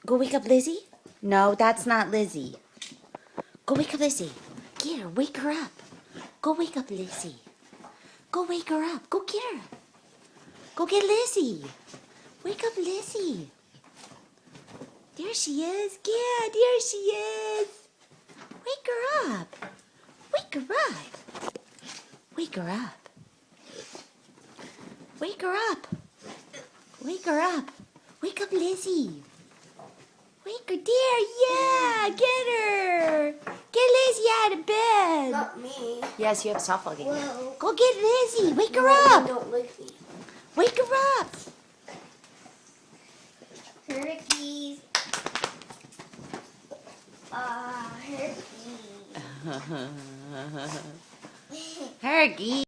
Go wake up Lizzie? No, that's not Lizzie. Go wake up Lizzie. Get her, wake her up. Go wake up Lizzie. Go wake her up. Go get her. Go get Lizzie. Wake up Lizzie. There she is. Yeah, there she is. Wake her up. Wake her up. Wake her up. Wake her up. Wake her up. Wake up Lizzie. Wake her. There. Yeah. Get her. Get Lizzie out of bed. Not me. Yes, you have a softball game. Well, Go get Lizzie. Wake her no, up. don't lick me. Wake her up. Hercules. Hercules. Herky.